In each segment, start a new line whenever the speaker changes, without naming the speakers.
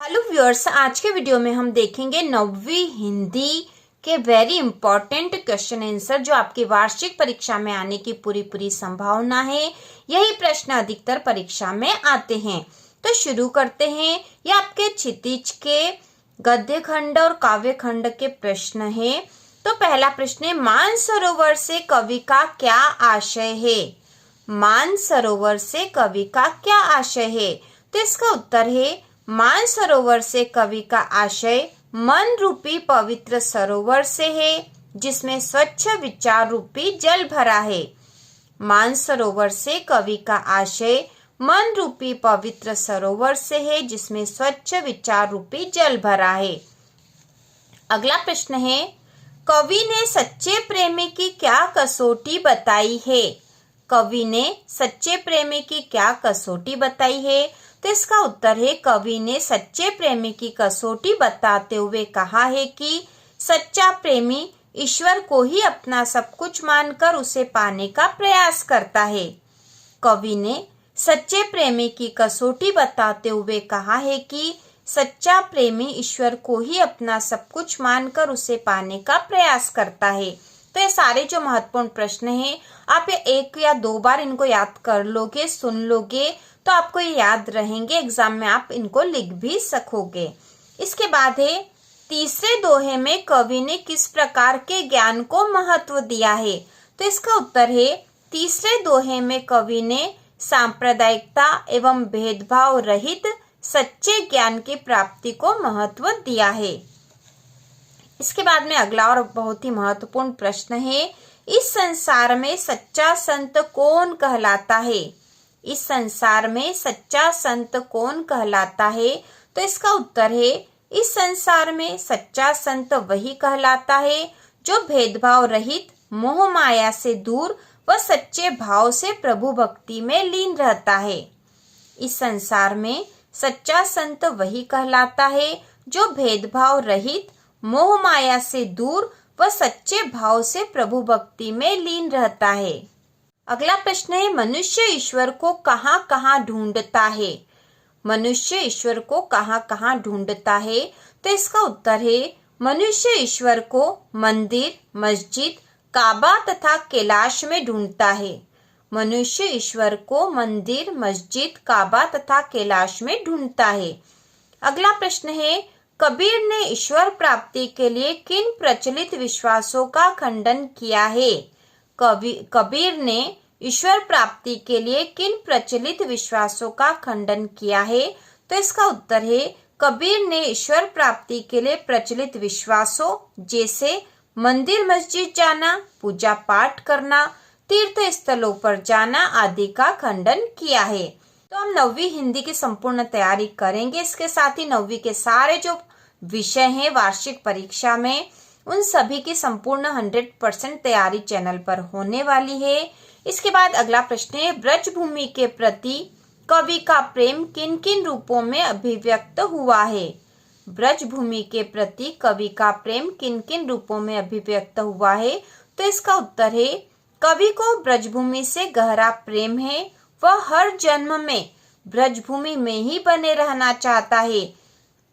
Hello viewers, आज के video में हम देखेंगे नौवीं हिंदी के वेरी इंपॉर्टेंट क्वेश्चन आंसर जो आपकी वार्षिक परीक्षा में आने की पूरी संभावना है। यही प्रश्न अधिकतर परीक्षा में आते हैं। तो शुरू करते हैं। ये आपके क्षितिज के गद्य खंड और काव्य खंड के प्रश्न है। तो पहला प्रश्न है, मानसरोवर से कवि का क्या आशय है। मानसरोवर से कवि का क्या आशय है। तो इसका उत्तर है, मानसरोवर से कवि का आशय मन रूपी पवित्र सरोवर से है जिसमें स्वच्छ विचार रूपी जल भरा है। मानसरोवर से कवि का आशय मन रूपी पवित्र सरोवर से है जिसमें स्वच्छ विचार रूपी जल भरा है। अगला प्रश्न है, कवि ने सच्चे प्रेमी की क्या कसौटी बताई है। कवि ने सच्चे प्रेमी की क्या कसौटी बताई है। तो इसका उत्तर है, कवि ने सच्चे प्रेमी की कसौटी बताते हुए कहा है कि सच्चा प्रेमी ईश्वर को ही अपना सब कुछ मानकर उसे पाने का प्रयास करता है। कवि ने सच्चे प्रेमी की कसौटी बताते हुए कहा है कि सच्चा प्रेमी ईश्वर को ही अपना सब कुछ मानकर उसे पाने का प्रयास करता है। तो ये सारे जो महत्वपूर्ण प्रश्न हैं, आप ये एक या दो बार इनको याद कर लोगे, सुन लोगे तो आपको ये याद रहेंगे। एग्जाम में आप इनको लिख भी सकोगे। इसके बाद है, तीसरे दोहे में कवि ने किस प्रकार के ज्ञान को महत्व दिया है। तो इसका उत्तर है, तीसरे दोहे में कवि ने सांप्रदायिकता एवं भेदभाव रहित सच्चे ज्ञान की प्राप्ति को महत्व दिया है। इसके बाद में अगला और बहुत ही महत्वपूर्ण प्रश्न है, इस संसार में सच्चा संत कौन कहलाता है। इस संसार में सच्चा संत कौन कहलाता है। तो इसका उत्तर है, इस संसार में सच्चा संत वही कहलाता है जो भेदभाव रहित, मोह माया से दूर व सच्चे भाव से प्रभु भक्ति में लीन रहता है। इस संसार में सच्चा संत वही कहलाता है जो भेदभाव रहित, मोह माया से दूर व सच्चे भाव से प्रभु भक्ति में लीन रहता है। अगला प्रश्न है, मनुष्य ईश्वर को कहाँ कहाँ ढूंढता है। मनुष्य ईश्वर को कहाँ कहाँ ढूंढता है। तो इसका उत्तर है, मनुष्य ईश्वर को मंदिर, मस्जिद, काबा तथा कैलाश में ढूंढता है। मनुष्य ईश्वर को मंदिर, मस्जिद, काबा तथा कैलाश में ढूंढता है। अगला प्रश्न है, कबीर ने ईश्वर प्राप्ति के लिए किन प्रचलित विश्वासों का खंडन किया है। कबीर ने ईश्वर प्राप्ति के लिए किन प्रचलित विश्वासों का खंडन किया है। तो इसका उत्तर है, कबीर ने ईश्वर प्राप्ति के लिए प्रचलित विश्वासों जैसे मंदिर मस्जिद जाना, पूजा पाठ करना, तीर्थ स्थलों पर जाना आदि का खंडन किया है। तो हम नौवीं हिंदी की संपूर्ण तैयारी करेंगे। इसके साथ ही नौवीं के सारे जो विषय हैं वार्षिक परीक्षा में, उन सभी की संपूर्ण 100% तैयारी चैनल पर होने वाली है। इसके बाद अगला प्रश्न है, ब्रजभूमि के प्रति कवि का प्रेम किन किन रूपों में अभिव्यक्त हुआ है। ब्रजभूमि के प्रति कवि का प्रेम किन किन रूपों में अभिव्यक्त हुआ है। तो इसका उत्तर है, कवि को ब्रजभूमि से गहरा प्रेम है। वह हर जन्म में ब्रजभूमि में ही बने रहना चाहता है।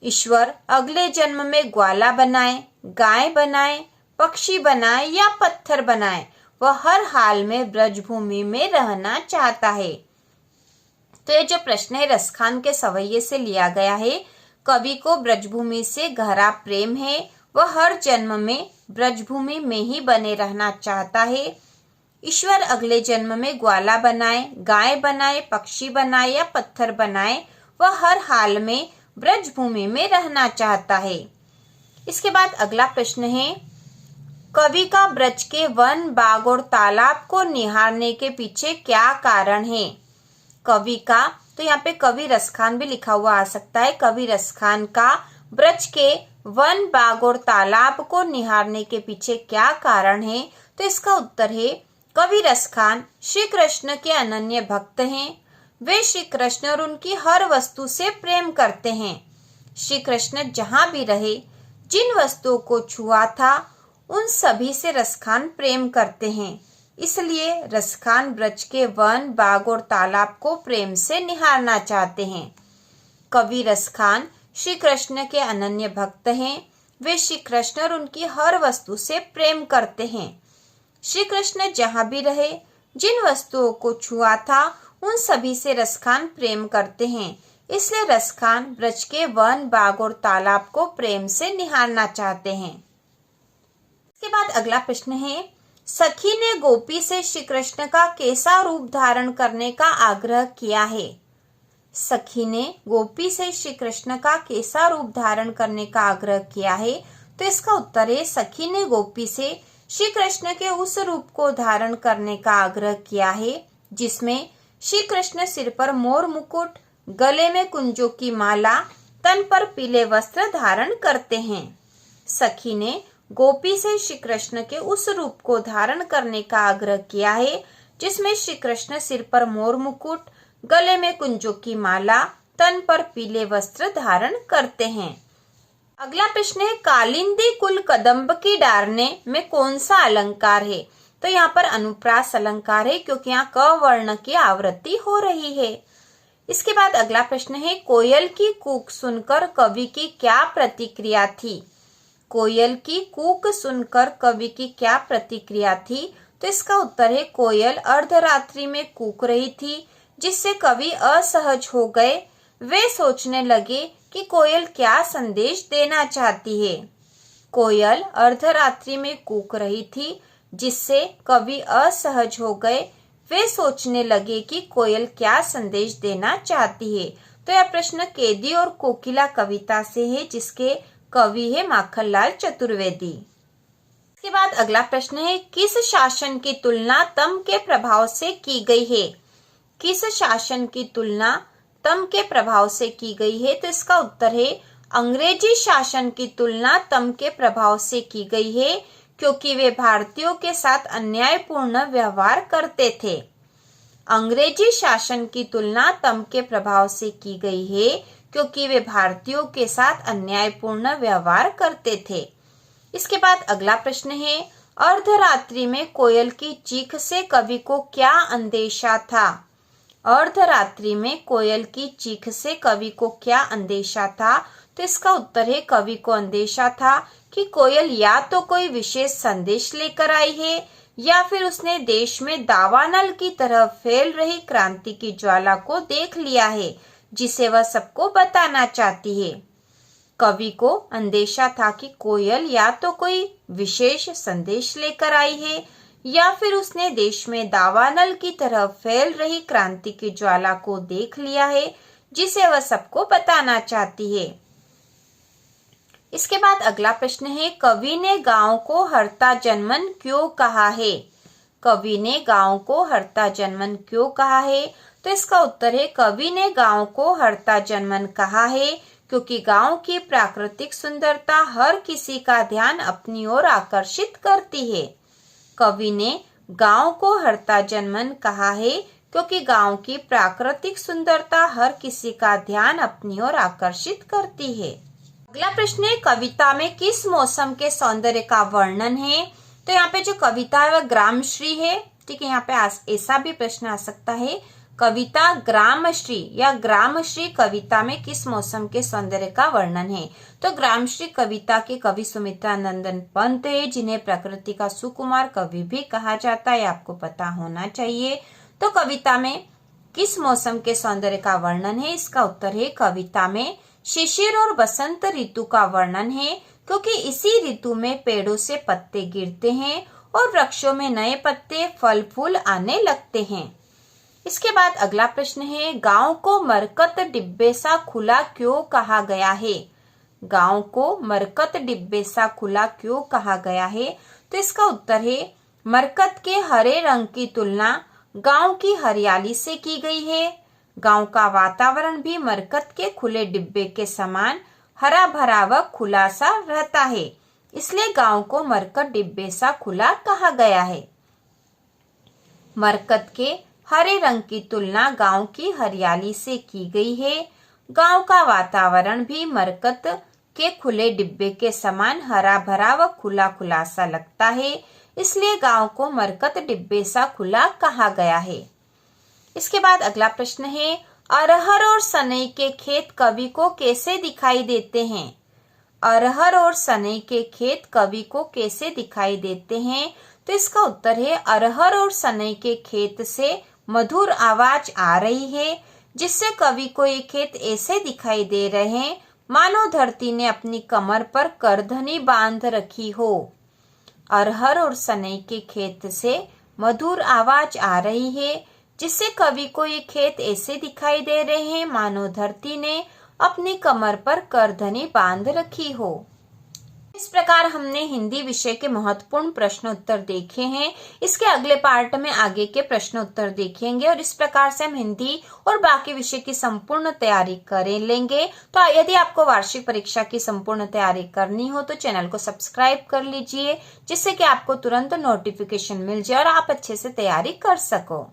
ईश्वर अगले जन्म में ग्वाला बनाए, गाय बनाए, पक्षी बनाए या पत्थर बनाए, वह हर हाल में ब्रजभूमि में रहना चाहता है। तो ये जो प्रश्न है रसखान के सवैये से लिया गया है। कवि को ब्रजभूमि से गहरा प्रेम है। वह हर जन्म में ब्रजभूमि में ही बने रहना चाहता है। ईश्वर अगले जन्म में ग्वाला बनाए, गाय बनाए, पक्षी बनाए या पत्थर बनाए, वह हर हाल में ब्रजभूमि में रहना चाहता है। इसके बाद अगला प्रश्न है, कवि का ब्रज के वन, बाग और तालाब को निहारने के पीछे क्या कारण है। कवि का, तो यहाँ पे कवि रसखान भी लिखा हुआ आ सकता है। कवि रसखान का ब्रज के वन, बाग और तालाब को निहारने के पीछे क्या कारण है। तो इसका उत्तर है, कवि रसखान श्री कृष्ण के अनन्य भक्त हैं। वे श्री कृष्ण और उनकी हर वस्तु से प्रेम करते हैं। श्री कृष्ण जहाँ भी रहे, जिन वस्तुओं को छुआ था, उन सभी से रसखान प्रेम करते हैं। इसलिए रसखान ब्रज के वन, बाग और तालाब को प्रेम से निहारना चाहते हैं। कवि रसखान श्री कृष्ण के अनन्य भक्त हैं। वे श्री कृष्ण और उनकी हर वस्तु से प्रेम करते हैं। श्री कृष्ण जहाँ भी रहे, जिन वस्तुओं को छुआ था उन सभी से रसखान प्रेम करते हैं। इसलिए रसखान ब्रज के वन, बाग और तालाब को प्रेम से निहारना चाहते हैं। इसके बाद अगला प्रश्न है, सखी ने गोपी से श्री कृष्ण का कैसा रूप धारण करने का आग्रह किया है? सखी ने गोपी से श्री कृष्ण का कैसा रूप धारण करने का आग्रह किया है? तो इसका उत्तर है, सखी ने गोपी से श्री कृष्ण के उस रूप को धारण करने का आग्रह किया है जिसमें श्री कृष्ण सिर पर मोर मुकुट, गले में कुंजों की माला, तन पर पीले वस्त्र धारण करते हैं। सखी ने गोपी से श्री कृष्ण के उस रूप को धारण करने का आग्रह किया है जिसमें श्री कृष्ण सिर पर मोर मुकुट, गले में कुंजों की माला, तन पर पीले वस्त्र धारण करते हैं। अगला प्रश्न है, कालिंदी कुल कदम्ब की डारने में कौन सा अलंकार है? तो यहाँ पर अनुप्रास अलंकार है क्योंकि यहाँ क वर्ण की आवृत्ति हो रही है। इसके बाद अगला प्रश्न है, कोयल की कूक सुनकर कवि की क्या प्रतिक्रिया थी? कोयल की कूक सुनकर कवि की क्या प्रतिक्रिया थी? तो इसका उत्तर है, कोयल अर्धरात्रि में कूक रही थी जिससे कवि असहज हो गए। वे सोचने लगे कि कोयल क्या संदेश देना चाहती है। कोयल अर्धरात्रि में कूक रही थी जिससे कवि असहज हो गए। वे सोचने लगे कि कोयल क्या संदेश देना चाहती है। तो यह प्रश्न कैदी और कोकिला कविता से है जिसके कवि है माखनलाल चतुर्वेदी। इसके बाद अगला प्रश्न है, किस शासन की तुलना तम के प्रभाव से की गई है? किस शासन की तुलना तम के प्रभाव से की गई है? तो इसका उत्तर है, अंग्रेजी शासन की तुलना तम के प्रभाव से की गई है क्योंकि वे भारतीयों के साथ अन्यायपूर्ण व्यवहार करते थे। अंग्रेजी शासन की तुलना तम के प्रभाव से की गई है क्योंकि वे भारतीयों के साथ अन्यायपूर्ण व्यवहार करते थे। इसके बाद अगला प्रश्न है, अर्धरात्रि में कोयल की चीख से कवि को क्या अंदेशा था? अर्धरात्रि में कोयल की चीख से कवि को क्या अंदेशा था? तो इसका उत्तर है, कवि को अंदेशा था कि कोयल या तो कोई विशेष संदेश लेकर आई है या फिर उसने देश में दावानल की तरह फैल रही क्रांति की ज्वाला को देख लिया है जिसे वह सबको बताना चाहती है। कवि को अंदेशा था कि कोयल या तो कोई विशेष संदेश लेकर आई है या फिर उसने देश में दावानल की तरह फैल रही क्रांति की ज्वाला को देख लिया है जिसे वह सबको बताना चाहती है। इसके बाद अगला प्रश्न है, कवि ने गांव को हरता जन्मन क्यों कहा है? कवि ने गांव को हरता जन्मन क्यों कहा है? तो इसका उत्तर है, कवि ने गांव को हरता जन्मन कहा है क्योंकि गांव की प्राकृतिक सुंदरता हर किसी का ध्यान अपनी ओर आकर्षित करती है। कवि ने गांव को हरता जन्मन कहा है क्योंकि गांव की प्राकृतिक सुंदरता हर किसी का ध्यान अपनी ओर आकर्षित करती है। अगला प्रश्न है, कविता में किस मौसम के सौंदर्य का वर्णन है? तो यहाँ पे जो कविता है वह ग्रामश्री है। ठीक है, यहाँ पे ऐसा भी प्रश्न आ सकता है, कविता ग्रामश्री या ग्रामश्री कविता में किस मौसम के सौंदर्य का वर्णन है? तो ग्रामश्री कविता के कवि सुमित्रा नंदन पंत है जिन्हें प्रकृति का सुकुमार कवि भी कहा जाता है, आपको पता होना चाहिए। तो कविता में किस मौसम के सौंदर्य का वर्णन है? इसका उत्तर है, कविता में शिशिर और बसंत ऋतु का वर्णन है क्योंकि इसी ऋतु में पेड़ों से पत्ते गिरते हैं और वृक्षों में नए पत्ते, फल फूल आने लगते हैं। इसके बाद अगला प्रश्न है, गांव को मरकत डिब्बे सा खुला क्यों कहा गया है? गांव को मरकत डिब्बे सा खुला क्यों कहा गया है? तो इसका उत्तर है, मरकत के हरे रंग की तुलना गांव की हरियाली से की गई है। गांव का वातावरण भी मरकत के खुले डिब्बे के समान हरा भरा व खुला सा रहता है, इसलिए गांव को मरकत डिब्बे सा खुला कहा गया है। मरकत के हरे रंग की तुलना गांव की हरियाली से की गई है। गांव का वातावरण भी मरकत के खुले डिब्बे के समान हरा भरा व खुला खुला सा लगता है, इसलिए गांव को मरकत डिब्बे सा खुला कहा गया है। इसके बाद अगला प्रश्न है, अरहर और सनई के खेत कवि को कैसे दिखाई देते हैं? अरहर और सनई के खेत कवि को कैसे दिखाई देते हैं? तो इसका उत्तर है अरहर और सनई के खेत से मधुर आवाज आ रही है, जिससे कवि को ये खेत ऐसे दिखाई दे रहे हैं मानो धरती ने अपनी कमर पर करधनी बांध रखी हो। अरहर और सनई के खेत से मधुर आवाज आ रही है, जिससे कवि को ये खेत ऐसे दिखाई दे रहे हैं मानो धरती ने अपनी कमर पर करधनी बांध रखी हो। इस प्रकार हमने हिंदी विषय के महत्वपूर्ण प्रश्न उत्तर देखे हैं। इसके अगले पार्ट में आगे के प्रश्न उत्तर देखेंगे और इस प्रकार से हम हिंदी और बाकी विषय की संपूर्ण तैयारी कर लेंगे। तो यदि आपको वार्षिक परीक्षा की संपूर्ण तैयारी करनी हो तो चैनल को सब्सक्राइब कर लीजिए, जिससे कि आपको तुरंत नोटिफिकेशन मिल जाए और आप अच्छे से तैयारी कर सको।